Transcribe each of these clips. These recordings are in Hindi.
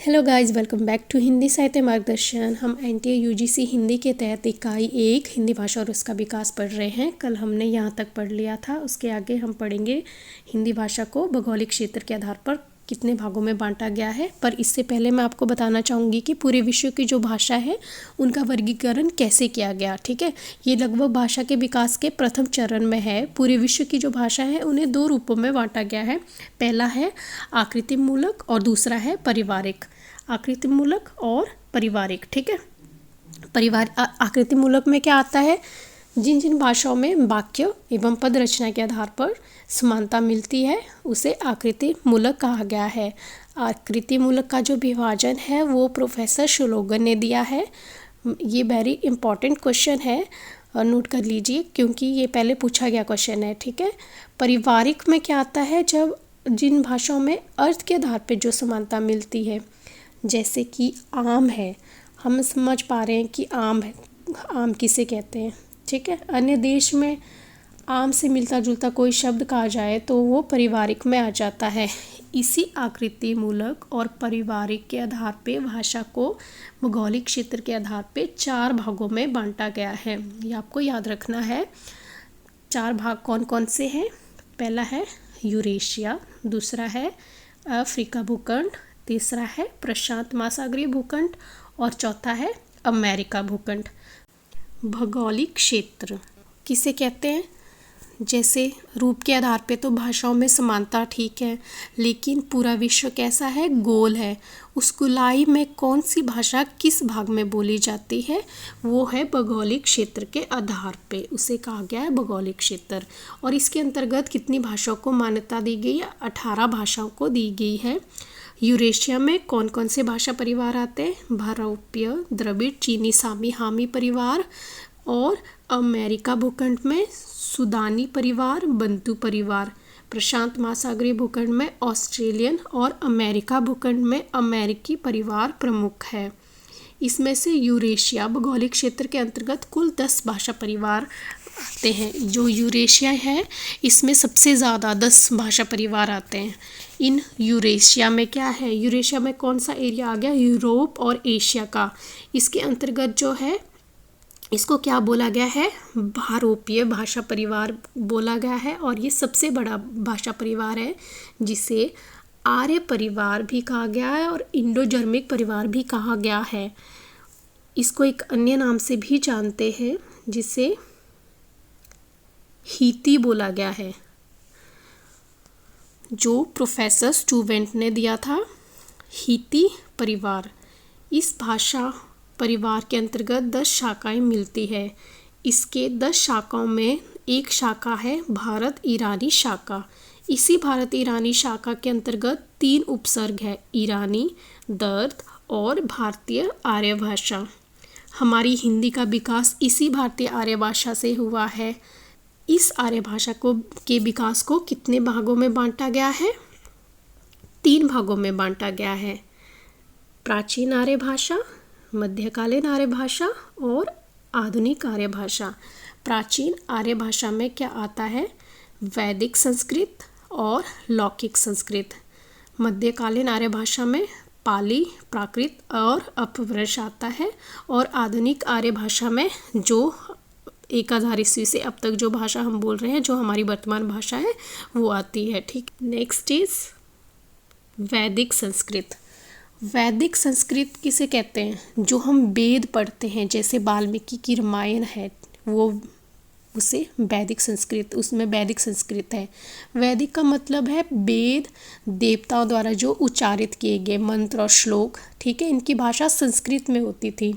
Hello guys, welcome back to Hindi Sahitya Margdarshan. हम एनटीए यूजीसी हिंदी के तहत इकाई 1 हिंदी भाषा और उसका विकास पढ़ रहे हैं। कल हमने यहाँ तक पढ़ लिया था। उसके आगे हम पढ़ेंगे हिंदी भाषा को भौगोलिक क्षेत्र के आधार पर कितने भागों में बांटा गया है। पर इससे पहले मैं आपको बताना चाहूँगी कि पूरे विश्व की जो भाषा है उनका वर्गीकरण कैसे किया गया। ठीक है, ये लगभग भाषा के विकास के प्रथम चरण में है। पूरे विश्व की जो भाषा है उन्हें दो रूपों में बांटा गया है। पहला है आकृति मूलक और दूसरा है पारिवारिक। आकृति मूलक और पारिवारिक, ठीक है। आकृति मूलक में क्या आता है? जिन जिन भाषाओं में वाक्य एवं पद रचना के आधार पर समानता मिलती है उसे आकृति मूलक कहा गया है। आकृति मूलक का जो विभाजन है वो प्रोफेसर शुलोगन ने दिया है। ये वेरी इंपॉर्टेंट क्वेश्चन है, नोट कर लीजिए क्योंकि ये पहले पूछा गया क्वेश्चन है। ठीक है। पारिवारिक में क्या आता है? जब जिन भाषाओं में अर्थ के आधार पर जो समानता मिलती है, जैसे कि आम है, हम समझ पा रहे हैं कि आम है, आम किसे कहते हैं। ठीक है। अन्य देश में आम से मिलता जुलता कोई शब्द कहा जाए तो वो पारिवारिक में आ जाता है। इसी आकृति मूलक और पारिवारिक के आधार पे भाषा को भौगोलिक क्षेत्र के आधार पे 4 भागों में बांटा गया है। ये आपको याद रखना है। 4 भाग कौन कौन से हैं? पहला है यूरेशिया, दूसरा है अफ्रीका भूखंड, तीसरा है प्रशांत महासागरीय भूखंड और चौथा है अमेरिका भूखंड। भौगोलिक क्षेत्र किसे कहते हैं? जैसे रूप के आधार पे तो भाषाओं में समानता ठीक है, लेकिन पूरा विश्व कैसा है? गोल है। उस गोलाई में कौन सी भाषा किस भाग में बोली जाती है वो है भौगोलिक क्षेत्र के आधार पे, उसे कहा गया है भौगोलिक क्षेत्र। और इसके अंतर्गत कितनी भाषाओं को मान्यता दी गई है? 18 भाषाओं को दी गई है। यूरेशिया में कौन कौन से भाषा परिवार आते हैं? भारतीय, द्रविड़, चीनी, सामी, हामी परिवार। और अमेरिका भूखंड में सुदानी परिवार, बंटू परिवार। प्रशांत महासागरीय भूखंड में ऑस्ट्रेलियन और अमेरिका भूखंड में अमेरिकी परिवार प्रमुख है। इसमें से यूरेशिया भौगोलिक क्षेत्र के अंतर्गत कुल 10 भाषा परिवार आते हैं। जो यूरेशिया है इसमें सबसे ज़्यादा 10 भाषा परिवार आते हैं। इन यूरेशिया में क्या है? यूरेशिया में कौन सा एरिया आ गया? यूरोप और एशिया का। इसके अंतर्गत जो है इसको क्या बोला गया है? भारोपीय भाषा परिवार बोला गया है। और ये सबसे बड़ा भाषा परिवार है जिसे आर्य परिवार भी कहा गया है और इंडो जर्मिक परिवार भी कहा गया है। इसको एक अन्य नाम से भी जानते हैं जिसे हीती बोला गया है, जो प्रोफेसर स्टूवेंट ने दिया था। हीती परिवार। इस भाषा परिवार के अंतर्गत 10 शाखाएं मिलती है। इसके 10 शाखाओं में एक शाखा है भारत ईरानी शाखा। इसी भारत ईरानी शाखा के अंतर्गत 3 उपसर्ग है, ईरानी, दर्द और भारतीय आर्य भाषा। हमारी हिंदी का विकास इसी भारतीय आर्य भाषा से हुआ है। इस आर्य भाषा के विकास को कितने भागों में बांटा गया है? 3 भागों में बांटा गया है। प्राचीन आर्य भाषा, मध्यकालीन आर्य भाषा और आधुनिक आर्य भाषा। प्राचीन आर्य भाषा में क्या आता है? वैदिक संस्कृत और लौकिक संस्कृत। मध्यकालीन आर्य भाषा में पाली, प्राकृत और अपभ्रंश आता है। और आधुनिक आर्य भाषा में जो 1000 ईस्वी से अब तक जो भाषा हम बोल रहे हैं, जो हमारी वर्तमान भाषा है, वो आती है। ठीक। नेक्स्ट इज वैदिक संस्कृत। वैदिक संस्कृत किसे कहते हैं? जो हम वेद पढ़ते हैं, जैसे वाल्मीकि की रामायण है, वो उसे वैदिक संस्कृत, उसमें वैदिक संस्कृत है। वैदिक का मतलब है वेद, देवताओं द्वारा जो उच्चारित किए गए मंत्र और श्लोक। ठीक है। इनकी भाषा संस्कृत में होती थी।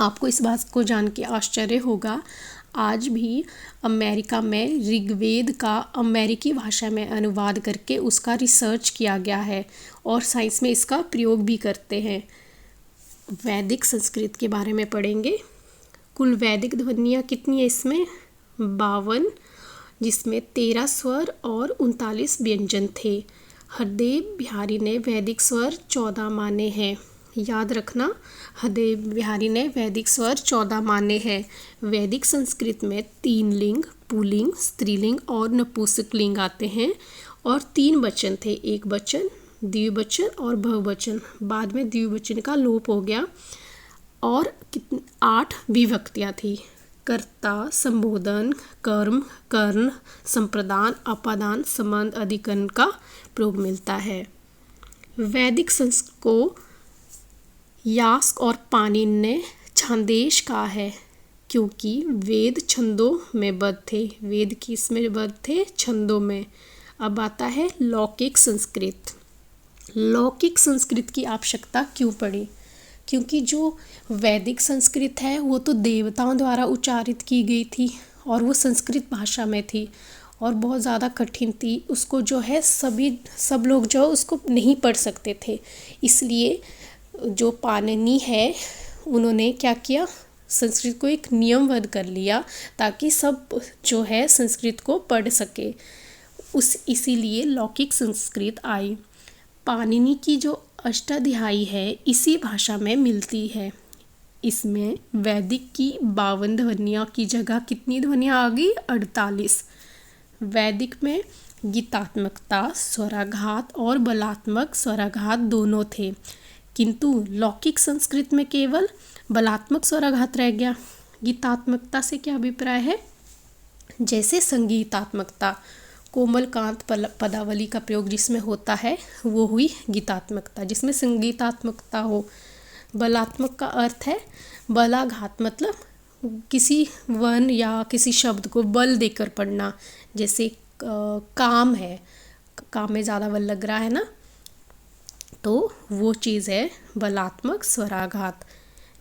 आपको इस बात को जान के आश्चर्य होगा, आज भी अमेरिका में ऋग्वेद का अमेरिकी भाषा में अनुवाद करके उसका रिसर्च किया गया है और साइंस में इसका प्रयोग भी करते हैं। वैदिक संस्कृत के बारे में पढ़ेंगे। कुल वैदिक ध्वनियाँ कितनी है इसमें? 52, जिसमें 13 स्वर और 39 व्यंजन थे। हरदेव बिहारी ने वैदिक स्वर 14 माने हैं। याद रखना, हरदेव बिहारी ने वैदिक स्वर 14 माने हैं। वैदिक संस्कृत में 3 लिंग, पुल्लिंग, स्त्रीलिंग और नपुंसकलिंग आते हैं और 3 वचन थे, एक वचन, द्विवचन और बहुवचन, बाद में द्विवचन का लोप हो गया और 8 विभक्तियाँ थी। कर्ता, संबोधन, कर्म, कर्ण, संप्रदान, अपादान, संबंध, अधिकरण का प्रयोग मिलता है। वैदिक संस्कृत को यास्क और पाणिनि ने छांदेश कहा है क्योंकि वेद छंदों में बद्ध थे। वेद किस में बद्ध थे? छंदों में। अब आता है लौकिक संस्कृत। लौकिक संस्कृत की आवश्यकता क्यों पड़ी? क्योंकि जो वैदिक संस्कृत है वो तो देवताओं द्वारा उच्चारित की गई थी और वो संस्कृत भाषा में थी और बहुत ज़्यादा कठिन थी। उसको जो है सब लोग जो उसको नहीं पढ़ सकते थे। इसलिए जो पाणिनि है उन्होंने क्या किया, संस्कृत को एक नियमबद्ध कर लिया ताकि सब जो है संस्कृत को पढ़ सके। इसीलिए लौकिक संस्कृत आई। पाणिनि की जो अष्टाध्यायी है इसी भाषा में मिलती है। इसमें वैदिक की 52 ध्वनियों की जगह कितनी ध्वनियाँ आ गई? 48। वैदिक में गीतात्मकता, स्वराघात और बलात्मक स्वराघात दोनों थे, किंतु लौकिक संस्कृत में केवल बलात्मक स्वराघात रह गया। गीतात्मकता से क्या अभिप्राय है? जैसे संगीतात्मकता, कोमलकांत पदावली का प्रयोग जिसमें होता है वो हुई गीतात्मकता, जिसमें संगीतात्मकता हो। बलात्मक का अर्थ है बलाघात, मतलब किसी वर्ण या किसी शब्द को बल देकर पढ़ना। जैसे काम है, काम में ज़्यादा बल लग रहा है ना, तो वो चीज़ है बलात्मक स्वराघात।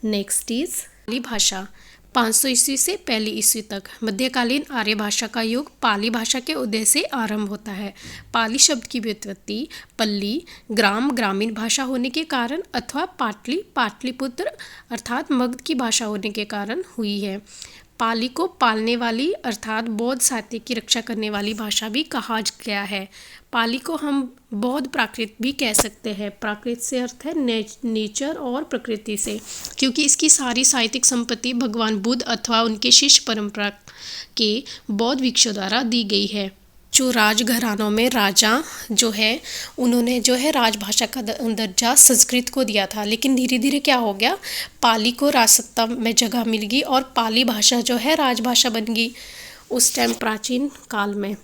नेक्स्ट इज पाली भाषा। 500 ईस्वी से पहली ईस्वी तक मध्यकालीन आर्य भाषा का युग पाली भाषा के उदय से आरंभ होता है। पाली शब्द की व्युत्पत्ति पल्ली, ग्राम, ग्रामीण भाषा होने के कारण अथवा पाटली, पाटलिपुत्र अर्थात मगध की भाषा होने के कारण हुई है। पाली को पालने वाली अर्थात बौद्ध साहित्य की रक्षा करने वाली भाषा भी कहा गया है। पाली को हम बौद्ध प्राकृत भी कह सकते हैं। प्राकृत से अर्थ है नेचर और प्रकृति से, क्योंकि इसकी सारी साहित्यिक संपत्ति भगवान बुद्ध अथवा उनके शिष्य परंपरा के बौद्ध भिक्षुओं द्वारा दी गई है। जो राजघरानों में राजा जो है उन्होंने जो है राजभाषा का दर्जा संस्कृत को दिया था, लेकिन धीरे धीरे क्या हो गया, पाली को राजसत्ता में जगह मिल गई और पाली भाषा जो है राजभाषा बन गई। उस टाइम प्राचीन काल में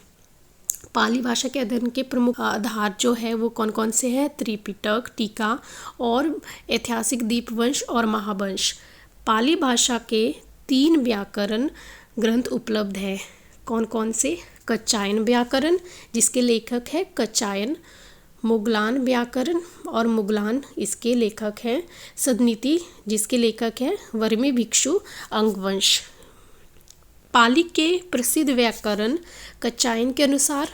पाली भाषा के अध्ययन के प्रमुख आधार जो है वो कौन कौन से हैं? त्रिपिटक, टीका और ऐतिहासिक दीपवंश और महावंश। पाली भाषा के 3 व्याकरण ग्रंथ उपलब्ध हैं। कौन कौन से? कच्चायन व्याकरण जिसके लेखक है कच्चायन, मुगलान व्याकरण और मुगलान इसके लेखक हैं सदनीति जिसके लेखक हैं वर्मी भिक्षु अंगवंश। पाली के प्रसिद्ध व्याकरण कच्चायन के अनुसार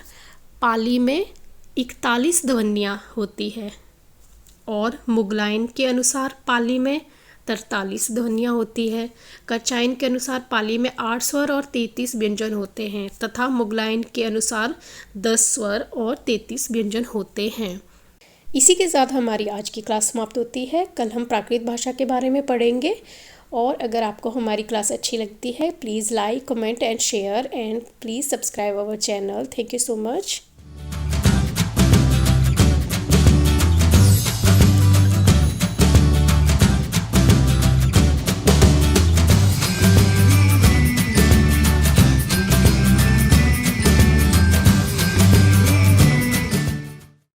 पाली में 41 ध्वनियाँ होती है और मुगलायन के अनुसार पाली में 43 ध्वनियाँ होती है। कच्चायन के अनुसार पाली में 8 स्वर और 33 व्यंजन होते हैं तथा मुगलायन के अनुसार 10 स्वर और 33 व्यंजन होते हैं। इसी के साथ हमारी आज की क्लास समाप्त होती है। कल हम प्राकृत भाषा के बारे में पढ़ेंगे और अगर आपको हमारी क्लास अच्छी लगती है please like, comment and share and please subscribe our channel. Thank you so much.